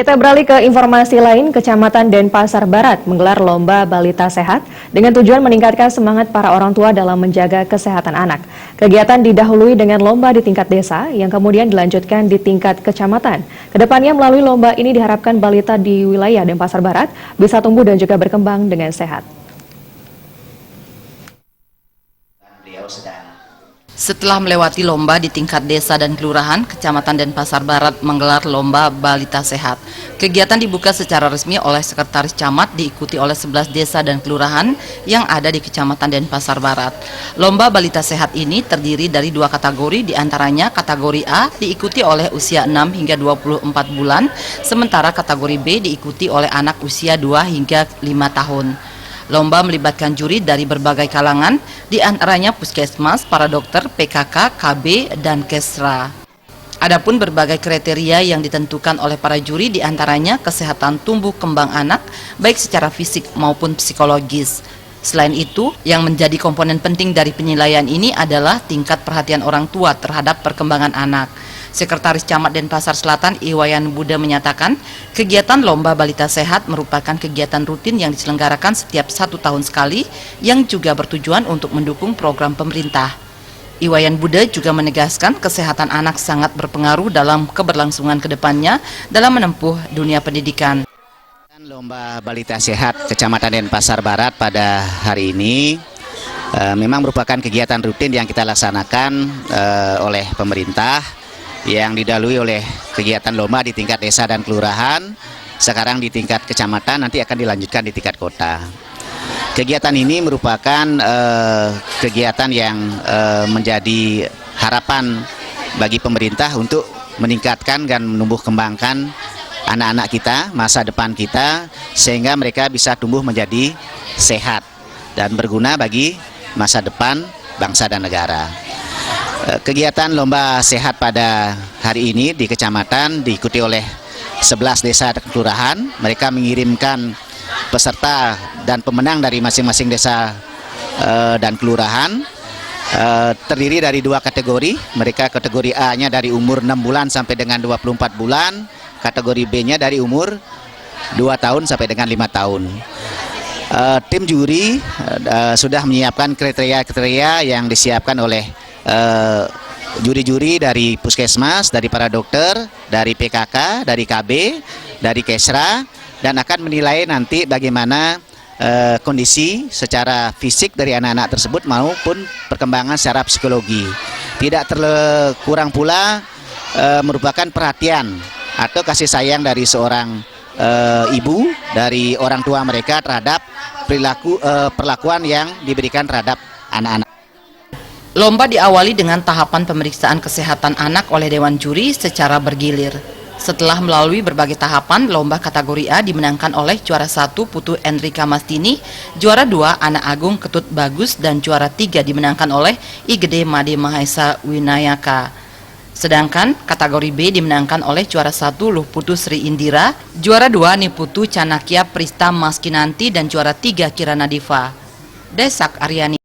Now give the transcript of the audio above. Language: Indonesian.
Kita beralih ke informasi lain, Kecamatan Denpasar Barat menggelar lomba balita sehat dengan tujuan meningkatkan semangat para orang tua dalam menjaga kesehatan anak. Kegiatan didahului dengan lomba di tingkat desa yang kemudian dilanjutkan di tingkat kecamatan. Kedepannya melalui lomba ini diharapkan balita di wilayah Denpasar Barat bisa tumbuh dan juga berkembang dengan sehat. Setelah melewati lomba di tingkat desa dan kelurahan, Kecamatan Denpasar Barat menggelar lomba balita sehat. Kegiatan dibuka secara resmi oleh Sekretaris Camat diikuti oleh 11 desa dan kelurahan yang ada di Kecamatan Denpasar Barat. Lomba balita sehat ini terdiri dari 2 kategori, diantaranya kategori A diikuti oleh usia 6 hingga 24 bulan, sementara kategori B diikuti oleh anak usia 2 hingga 5 tahun. Lomba melibatkan juri dari berbagai kalangan, di antaranya puskesmas, para dokter, PKK, KB, dan Kesra. Adapun berbagai kriteria yang ditentukan oleh para juri, di antaranya kesehatan tumbuh kembang anak, baik secara fisik maupun psikologis. Selain itu, yang menjadi komponen penting dari penilaian ini adalah tingkat perhatian orang tua terhadap perkembangan anak. Sekretaris Camat Denpasar Selatan Iwayan Buddha menyatakan, kegiatan lomba balita sehat merupakan kegiatan rutin yang diselenggarakan setiap 1 tahun sekali yang juga bertujuan untuk mendukung program pemerintah. Iwayan Buddha juga menegaskan kesehatan anak sangat berpengaruh dalam keberlangsungan kedepannya dalam menempuh dunia pendidikan. Lomba balita sehat Kecamatan Denpasar Barat pada hari ini memang merupakan kegiatan rutin yang kita laksanakan oleh pemerintah, yang didahului oleh kegiatan lomba di tingkat desa dan kelurahan, sekarang di tingkat kecamatan, nanti akan dilanjutkan di tingkat kota. Kegiatan ini merupakan kegiatan yang menjadi harapan bagi pemerintah untuk meningkatkan dan menumbuh kembangkan anak-anak kita, masa depan kita, sehingga mereka bisa tumbuh menjadi sehat dan berguna bagi masa depan bangsa dan negara. Kegiatan lomba sehat pada hari ini di kecamatan diikuti oleh 11 desa dan kelurahan. Mereka mengirimkan peserta dan pemenang dari masing-masing desa dan kelurahan. Terdiri dari 2 kategori. Mereka kategori A-nya dari umur 6 bulan sampai dengan 24 bulan. Kategori B-nya dari umur 2 tahun sampai dengan 5 tahun. Tim juri sudah menyiapkan kriteria-kriteria yang disiapkan oleh juri-juri dari puskesmas, dari para dokter, dari PKK, dari KB, dari Kesra, dan akan menilai nanti bagaimana kondisi secara fisik dari anak-anak tersebut maupun perkembangan secara psikologi. Tidak kurang pula merupakan perhatian atau kasih sayang dari seorang ibu, dari orang tua mereka terhadap perlakuan yang diberikan terhadap anak-anak. Lomba diawali dengan tahapan pemeriksaan kesehatan anak oleh Dewan Juri secara bergilir. Setelah melalui berbagai tahapan, lomba kategori A dimenangkan oleh juara 1 Putu Enrika Mastini, juara 2 Anak Agung Ketut Bagus, dan juara 3 dimenangkan oleh Igede Made Mahesa Winayaka. Sedangkan kategori B dimenangkan oleh juara 1 Luh Putu Sri Indira, juara 2 Niputu Canakya Prista Maskinanti, dan juara 3 Kirana Diva. Desak Aryani.